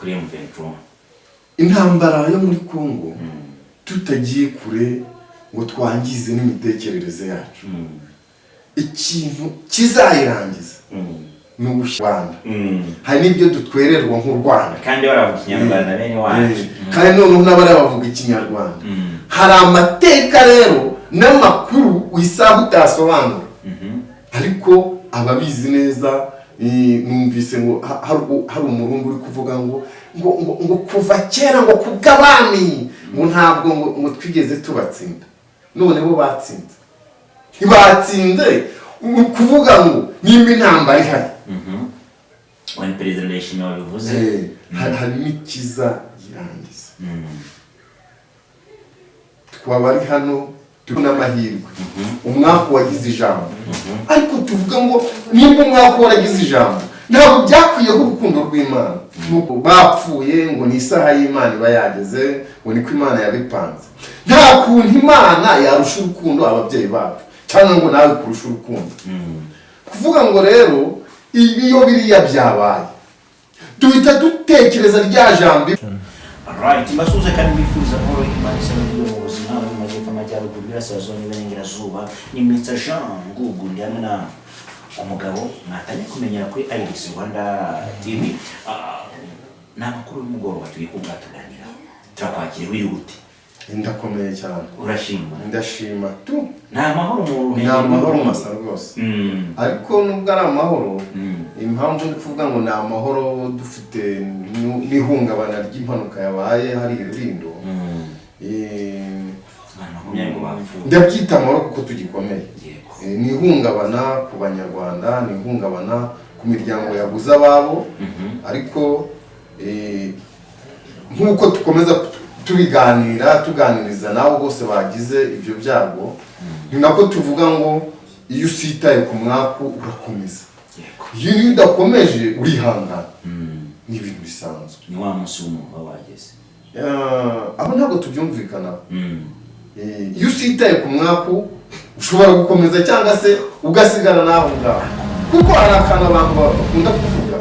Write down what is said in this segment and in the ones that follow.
kuri M23 intambara yo muri Kongo tutagiye kure ngo twangize n'imitekerereze yacu ikintu kizayirangiza n'Ubushyirwanda hari n'ibyo dutwererwa nk'u Rwanda kandi baravuga Ikinyarwanda bene wacu kandi noneho n'abari bavuga Ikinyarwanda hari amateka rero n'amakuru wisaha utasobanura ariko ababizi neza numvise ngo hari umurundi uri kuvuga ngo kuva kera ngo kubw'abami ngo ntabwo ngo twigeze tubatsinda none bo batsinze ntibatsinze kuvuga ngo nimba intambara ihari when presentation wabivuze hari n'ikiza yirangiza twaba ari hano tubona amahirwe umwaka wagize ijambo ariko tuvuga ngo nimba umwaka waragize ijambo ntabwo byakwiyeho urukundo rw'Imana nuko bapfuye ngo ni isaha y'Imana iba yageze ngo niko Imana yabipanze nta kuntu Imana yarusha urukundo ababyeyi bacu cyangwa ngo nawe kurusha urukundo kuvuga ngo rero iyo biriya byabaye duhita dutekereza rya jambo right mbasuze kandi bifuza nkoro Imana isaba mu buzima mu majyepfo amajyaruguru y'Iburasirazuba n'Iburengerazuba ni Mr. Jean Ngugu ndi hamwe na umugabo mwatanye kumenyera kuri Iris Rwanda TV n'amakuru y'umugoroba tugiye kuganira turakwakira wiyute ndakomeye cyane urashima ndashima tu nta mahoro mu ruhenge nta mahoro masa rwose ariko nubwo ari amahoro impamvu ndi kuvuga ngo ni amahoro dufite n'ihungabana ry'impanuka yabaye hari Rulindo ndabyita amahoro kuko tugikomeye ni ihungabana ku banyarwanda ni ihungabana ku miryango yabuze ababo ariko nk'uko tukomeza tuganiriza nabo bose bagize ibyo byago ni nako tuvuga ngo iyo usitaye ku mwaka urakomeza iyo udakomeje urihangana ni ibintu bisanzwe ni wa munsi w'umuntu wageze aho ntabwo tubyumvikana iyo usitaye ku mwaka ushobora gukomeza cyangwa se ugasigara naho ngaho kuko hari akantu abantu bakunda kuvuga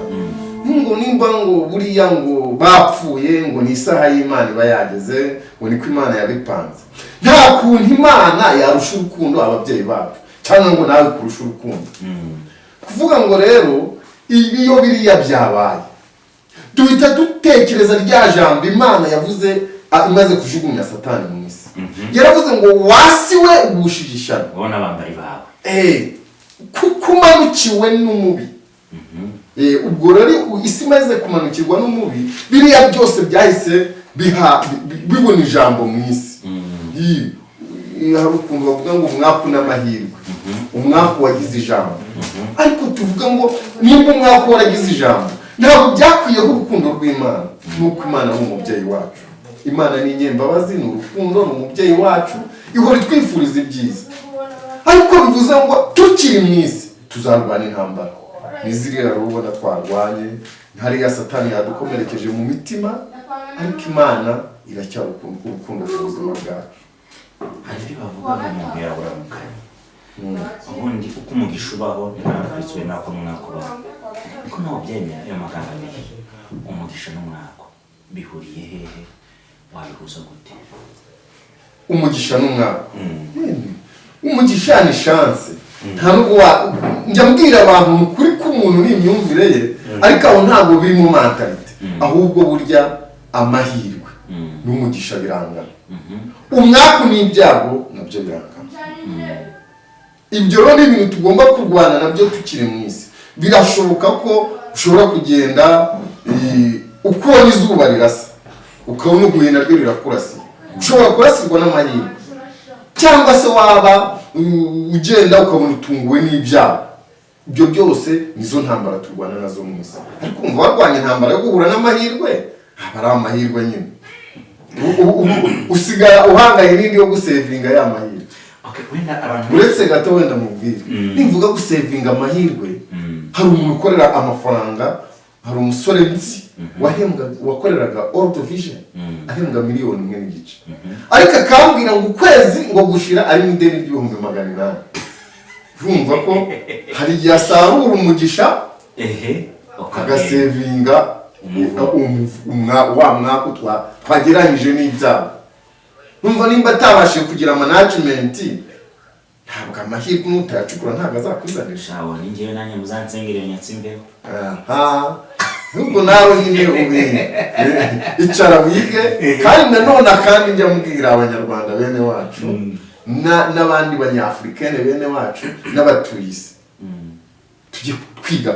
ngo nimba ngo buriya ngo bapfuye ngo ni isaha y'Imana iba yageze ngo niko Imana yabipanze nta kuntu Imana yarusha urukundo ababyeyi bacu cyangwa ngo nawe kurusha urukundo kuvuga ngo rero iyo biriya byabaye duhita dutekereza rya jambo Imana yavuze imaze kujugunya Satani mu isi yaravuze ngo wasi we ugushigishana ubona bambari bawe kuko umanukiwe n'umubi ubwo rero isi imaze kumanukirwa n'umubi biriya byose byahise bibona ijambo mu isi hari ukuntu bavuga ngo umwaka n'amahirwe umwaka wagize ijambo ariko tuvuga ngo nimba umwaka waragize ijambo ntabwo byakwiyeho urukundo rw'Imana nuko Imana ari umubyeyi wacu Imana ni inyembabazi ni urukundo ni umubyeyi wacu ihora itwifuriza ibyiza ariko bivuze ngo tukiri mu isi tuzarwana intambara niziriya rubona twarwanye hariya Satani yadukomerekeje mu mitima ariko Imana iracyari urukundo ku buzima bwacu hari ibyo bavuga ngo umuntu yaburamukanye ubundi uko umugisha ubaho ntakuritswe n'ako n'umwaka ubaho niko nawe byemera ayo magambo abiri umugisha n'umwaka bihuriye hehe wabihuza gute umugisha n'umwaka umugisha ni chance nta nubwo njya mbwira abantu ukuri k'umuntu n'imyumvire ye ariko aho ntabwo biri mu mentalite ahubwo burya amahirwe n'umugisha birangana umwaka n'ibyago nabyo birangana ibyo rero ni ibintu tugomba kurwana nabyo tukiri mu isi birashoboka ko ushobora kugenda ukubona izuba rirasa ukabona uguye naryo rirakurasiye ushobora kurasirwa n'amahirwe cyangwa se waba ugenda ukabona utunguwe n'ibyago ibyo byose nizo ntambara turwana nazo mu isi ariko umva warwanya intambara yo guhura n'amahirwe aba ari amahirwe nyine usigara uhangaye n'indi yo gusevinga ya mahirwe uretse gato wenda mubwire nimvuga gusevinga amahirwe hari umuntu ukorera amafaranga hari umusore nzi wakoreraga World Vision ahembwa miliyoni imwe n'igice ariko akambwira ngo ukwezi ngo gushira ari mu ideni ry'ibihumbi 800 urumva ko hari igihe asarura umugisha agasevinga wa mwaka twageranyije n'ibyabo. Numva nimba atabashije kugira management ntabwo amahirwe n'utayacukura ntabwo azakwizanisha. Shawo ni ngewe nanjye muzansengere nyatsimbeho. Nubwo nawe nyine icara wige kandi nanone kandi njya mbwira abanyarwanda bene wacu n'abandi banyafurikane bene wacu n'abatuye isi tujye kwiga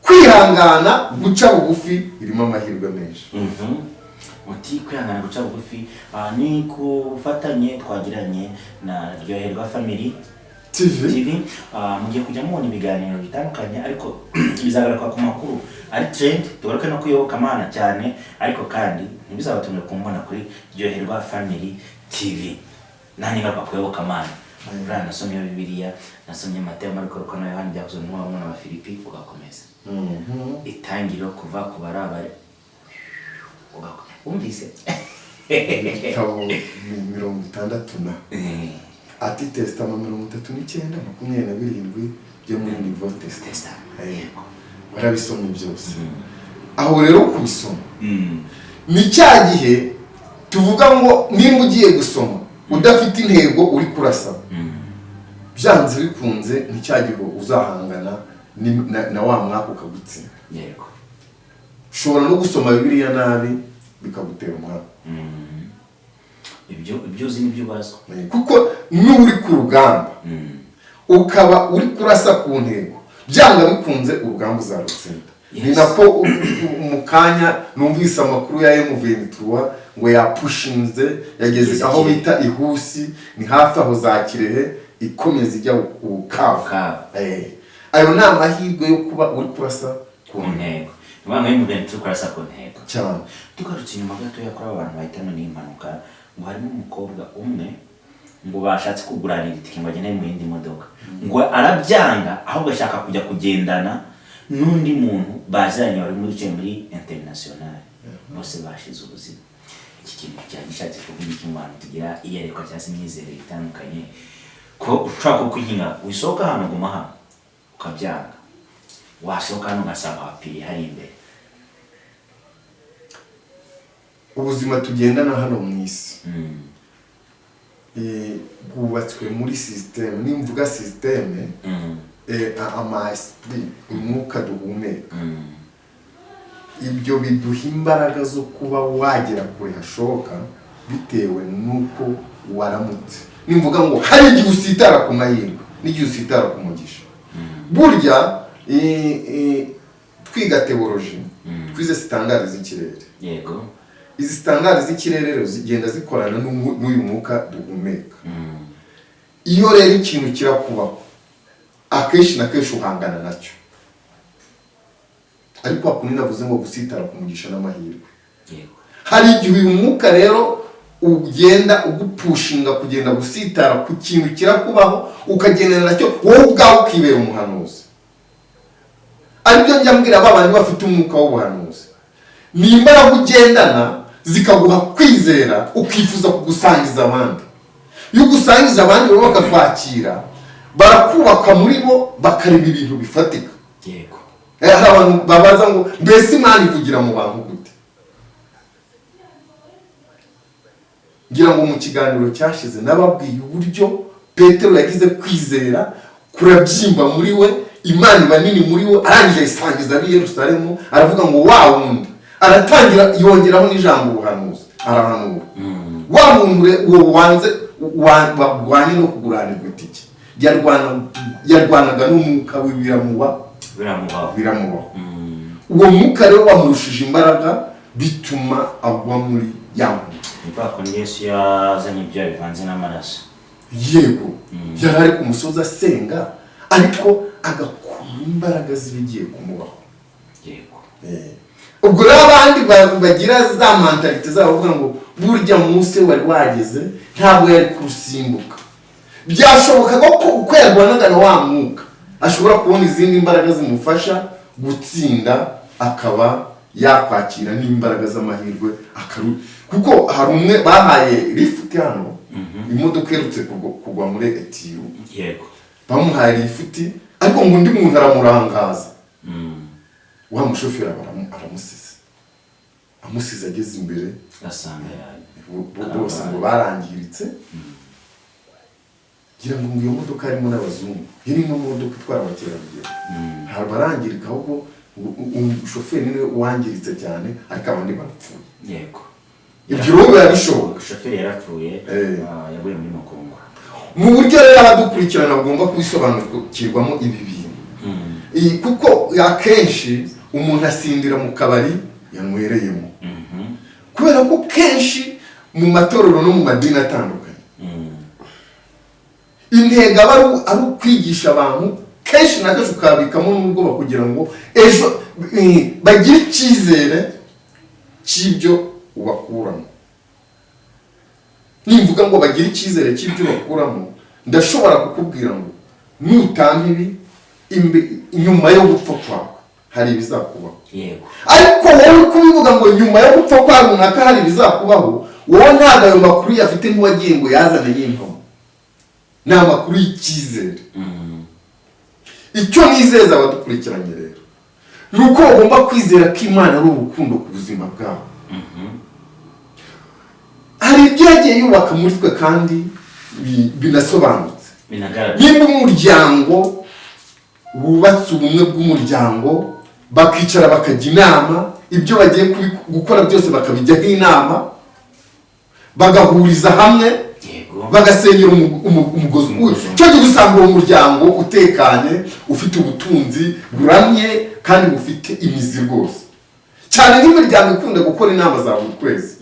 kwihangana guca bugufi irimo amahirwe menshi. Muti kwihangana guca bugufi ni kufatanye twagiranye na Ryoherwa Family TV mugiye kujya mubona ibiganiro bitandukanye ariko bizagaruka ku makuru ari trend tugaruke no kuyoboka Imana cyane ariko kandi ntibizabatumwe kumbona kuri Ryoherwa Family TV nani ngapa kuyoboka Imana. Urana nasomye Bibiliya, nasomye Mateo, Marko, Luka na Yohana byakozwe n'umwana wa Filipi ugakomeza. Itangiro kuva ku barabare umvise Tabo 60 ati Testament 39:27 byo muri Nouveau Testament. Barabisomye byose. Aho rero kubisoma ni cya gihe tuvuga ngo nimba ugiye gusoma udafite intego uri kurasa byanze bikunze ni cya gihe uzahangana na wa mwaka ukagutsinda. Yego. Ushobora no gusoma Bibiliya nabi bikagutera umwaka. Ibyo uzi nibyo bazwa. Kuko n'uri ku rugamba ukaba uri kurasa ku ntego byanga bikunze urugamba uzarutsinda. Ni nako mu kanya numvise amakuru ya M23 ngo yapushinze yageze aho bita Ihusi ni hafi aho za Kirehe ikomeza ijya Bukavu. Ayo ni amahirwe yo kuba uri kurasa ku ntego. Imana M23 kurasa ku ntego cyane. Tugarutse inyuma gato yakora abantu bahitamo n'impanuka ngo harimo umukobwa umwe ngo bashatse kuguranira itike ngo agende mu yindi modoka ngo arabyanga ahubwo ashaka kujya kugendana n'undi muntu bazanye wari muri international bose bashize ubuzima. Iki kintu cyagishatse kuvuga iki mu bantu tugira iyerekwa cyangwa se imyizere itandukanye ko ushaka kuhinga wisohoka hano guma hano ukabyanga wasohoka hano ugasanga wapiri hari imbere. Ubuzima tugendana hano mu isi bwubatswe muri system. Nimvuga system ama esprit umwuka duhumeka ibyo biduha imbaraga zo kuba wagera kure hashoboka bitewe nuko waramutse. Nimvuga ngo hari igihe usitara ku mahirwe n'igihe usitara ku mugisha. Burya twiga theology twize standard z'ikirere. Yego. Izi standard z'ikirere rero zigenda zikorana n'uyu mwuka duhumeka. Iyo rero ikintu kirakubaho akenshi na kenshi uhangana nacyo. Ariko hakundi navuze ngo gusitara ku mugisha n'amahirwe. Yego. Hari igihe uyu mwuka rero ugenda ugupushinga kugenda gusitara ku kintu kirakubaho ukagendana nacyo wowe ubwawe ukibera umuhanuzi. Aribyo njya mbwira abandi bafite umwuka w'ubuhanuzi. Ni imbaraga ugendana zikaguha kwizera ukifuza kugusangiza abandi. Iyo ugusangiza abandi baba bakakwakira barakubaka muri bo bakareba ibintu bifatika. Yego. Hari abantu babaza ngo mbese Imana ivugira mu bantu gute? Ngira ngo mu kiganiro cyashize nababwiye uburyo Petero yagize kwizera kurabyimba muri we, Imana banini muri we, arangije isangiza ari Yerusalemu aravuga ngo wa wundi aratangira yongeraho n'ijambo ubuhanuzi arahanura. Wa muntu uwo wanze wagwanye no kuguranirwa itike yarwanaga n'umwuka w'ibiramuba. Uwo mwuka rero wamurushije imbaraga bituma agwa muri yawo. Nibako Yesu yazanye ibyo bivanze n'amaraso. Yego. Yari ari ku musozi asenga ariko agakura imbaraga zibigiye kumubaho. Yego. Ubwo rero abandi bagira za mentalite zabo bavuga ngo burya Mose wari wageze ntabwo yari kurusimbuka. Byashoboka ko uko yarwanaga na wa mwuka ashobora kubona izindi imbaraga zimufasha gutsinda akaba yakwakira n'imbaraga z'amahirwe akaru. Kuko hari umwe bahaye lift hano imodoka yerutse kugwa muri Etiyo. Yego. Bamuhaye lift ariko ngo undi muntu aramurangaza. wa mushoferi aramusize amusize ageze imbere asanga bose ngo barangiritse gira ngo iyo modoka harimo n'abazungu irimo modoka itwara abakerarugendo hari barangirika ahubwo umushoferi niwe wangiritse cyane ariko abandi barapfuye yego ibyo rero yabishoboka umushoferi yarapfuye yaguye muri Mukungu mu buryo rero abadukurikirana bagomba kubisobanukirwamo ibi bintu kuko akenshi umuntu asindira mu kabari yanywereyemo kubera ko kenshi mu matorero no mu madini atandukanye intego aba ari ukwigisha abantu kenshi na kenshi ukabikamo n'ubwoba kugira ngo ejo bagire icyizere cy'ibyo ubakuramo. Nimvuga ngo bagire icyizere cy'ibyo ubakuramo, ndashobora kukubwira ngo nutanga ibi nyuma yo gupfa kwawe hari ibizakubaho. Yego. Ariko wowe kubivuga ngo nyuma yo gupfa kwawe runaka hari ibizakubaho, wowe ntabwo ayo makuru yafite nk'uwagiye ngo yazane y'impamo. Ni amakuru y'icyizere. Icyo nizeza abadukurikiranye rero ni uko bagomba kwizera ko Imana ari urukundo ku buzima bwabo. Hari ibyo yagiye yubaka muri twe kandi binasobanutse. Nimba umuryango wubatse ubumwe bw'umuryango, bakicara bakajya inama, ibyo bagiye gukora byose bakabijyaho inama, bagahuriza hamwe, bagasenyera umugozi umwe. Cyo gusanga uwo muryango utekanye, ufite ubutunzi buramye kandi bufite imizi rwose. Cyane nk'imiryango ikunda gukora inama za buri kwezi,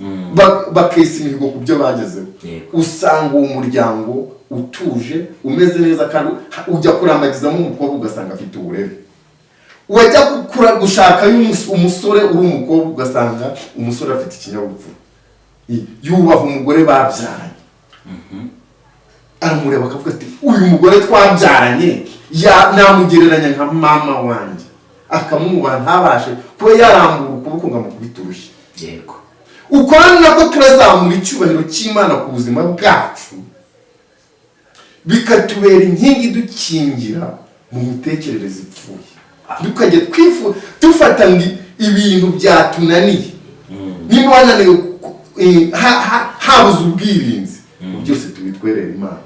bakesa imihigo ku byo bagezeho. Usanga uwo muryango utuje, umeze neza kandi ujya kurambagizamo umukobwa ugasanga afite uburere. Wajya gushaka umusore uri umukobwa ugasanga umusore afite ikinyabupfura. Yubaha umugore babyaranye. Aramureba akavuga ati uyu mugore twabyaranye namugereranya nka mama wanjye, akamwubaha ntabashe kuba yarambura ukuboko ngo amukubite urushyi. Yego. Uko nako turazamura icyubahiro cy'Imana ku buzima bwacu, bikatubera inkingi dukingira mu mitekerereze ipfuye. Dukajya dufata ibintu byatunaniye, niba wananiwe habuze ubwirinzi, byose tubitwerera Imana.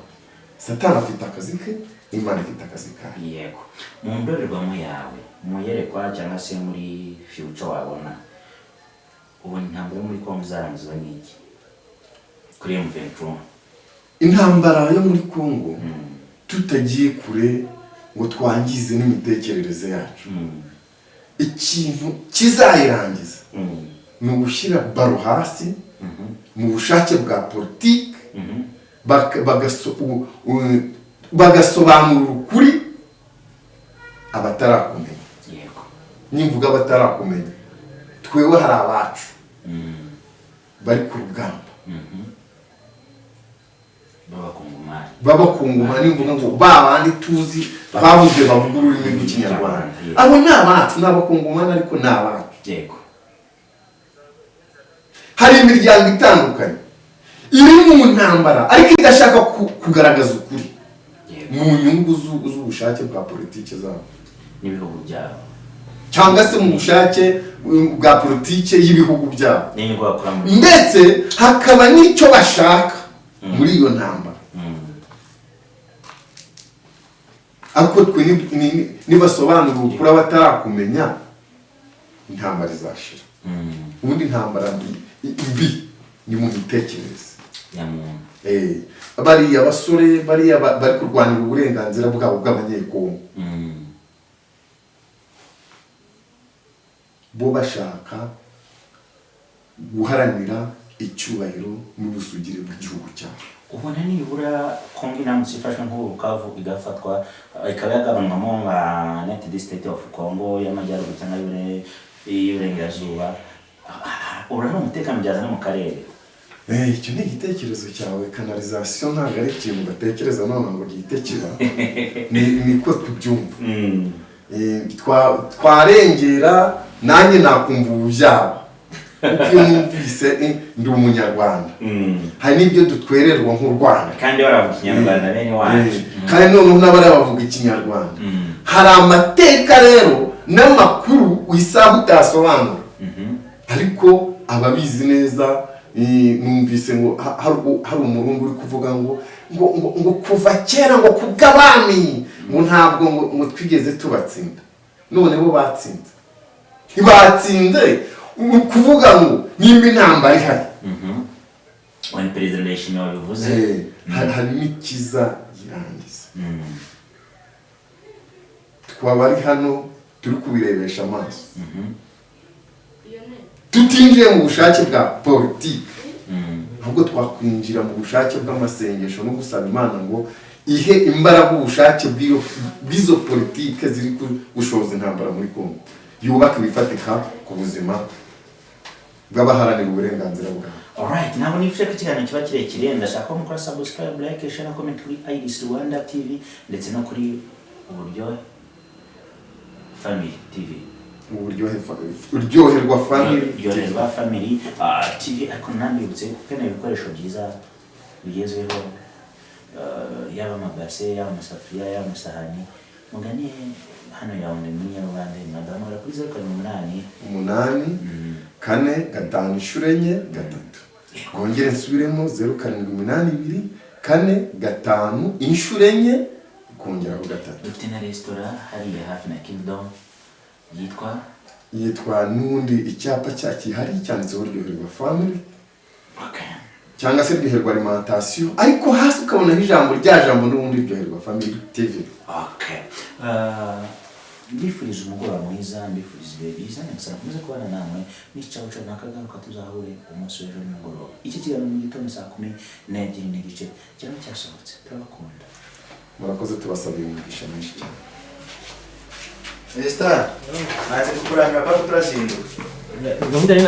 Satani afite akazi ke, Imana ifite akazi kayo. Yego. Mu ndorerwamo yawe, mu yerekwa cyangwa se muri future wabona, ubu intambara muri Kongo izarangizwa n'iki kuri M23? Intambara yo muri Kongo tutagiye kure ngo twangize n'imitekerereze yacu, ikintu kizayirangiza ni ugushyira baro hasi mu bushake bwa politiki, bagasobanura ukuri abatarakumenya. Yego. Nimvuga abatarakumenya, twewe hari abacu bari ku rugamba, b'abakongomani. Nimvuga ngo babandi tuzi bavuze bavuga ururimi rw'ikinyarwanda, abo ni abacu, ni abakongomani ariko ni abacu. Yego. Hari imiryango itandukanye iri mu ntambara ariko idashaka kugaragaza ukuri mu nyungu z'ubushake bwa politiki zabo n'ibihugu byabo, cyangwa se mu bushake bwa politiki y'ibihugu byabo, ndetse hakaba n'icyo bashaka muri iyo ntambara. Ariko twe nibasobanura ukuri abatarakumenya, intambara izashira. Ubundi intambara mbi ni mu mitekerereze ya muntu. Bariya basore bari kurwanira uburenganzira bwabo bw'abanyekongo, bo bashaka guharanira icyubahiro n'ubusugire bw'igihugu cyabo. Ubona nibura Kongo inamutse ifashwe nk'ubukavu igafatwa, ikaba yagabanwamo nka United States of Congo y'amajyaruguru cyangwa y'uburengerazuba, urabona umutekano byazana mu karere? Icyo ni igitekerezo cyawe. Kanalizasiyo ntabwo ari ikintu batekereza none ngo gihite kiba, niko tubyumva. Twarengera nanjye nakumva ububyaba kuko iyo numvise ndi umunyarwanda, hari n'ibyo dutwererwa nk'u Rwanda kandi baravuga ikinyarwanda bene wacu, kandi noneho n'abari bavuga ikinyarwanda. Hari amateka rero n'amakuru isaha utasobanura ariko ababizi neza. Numvise ngo hari umurundi uri kuvuga ngo kuva kera ngo kubw'abami ngo ntabwo ngo twigeze tubatsinda, none bo batsinze ntibatsinze kuvuga ngo nimba intambara ihari wani perezida ndayishimiye wabivuze harimo ikiza yirangiza. twaba ari hano turi kubirebesha amaso tutinjiye mu bushake bwa politiki, ahubwo twakwinjira mu bushake bw'amasengesho no gusaba Imana ngo ihe imbaraga ubushake bw'izo politiki ziri gushoza intambara muri Kongo, yubaka ibifatika ku buzima bw'abaharanira uburenganzira bwabo. Alright, ntabwo nifuje ko ikiganiro kiba kirekire, ndashaka ko mukora subscribe, like, share na comment kuri IDC Rwanda TV ndetse no kuri Uburyohe Family TV. Uryoherwa Family TV. Ariko nambibutse kuko ibikoresho byiza bigezweho, yaba amabase, yaba amasafuriya, yaba amasahani, mugane hano yawe muri Nyarwanda mwadamara kuri 08 8 4 5 3 kongera nsubiremo 0782 4 5 4 kongera ku 3. Dufite na restaurant hariya hafi na Kingdom yitwa n'undi icyapa cyakihari cyanditseho Uryoherwa Family. Okay. Cyangwa se Uryoherwa Alimentation, ariko hasi ukabona ijambo rya jambo n'ubundi Uryoherwa Family TV. Okay. Mbifuriza umugoroba mwiza, mbifuriza ibihe byiza, nyagasani akomeze kubana namwe n'icabuca nakagaruka tuzahure umunsi w'ejo nimugoroba. Iki kiganiro mu gitondo saa 12 n'igice cyaba cyasohotse. Turabakunda. Murakoze, tubasabira umugisha mwinshi cyane. Esta, maze kukuramya kwa turazinduka. Gahunda ni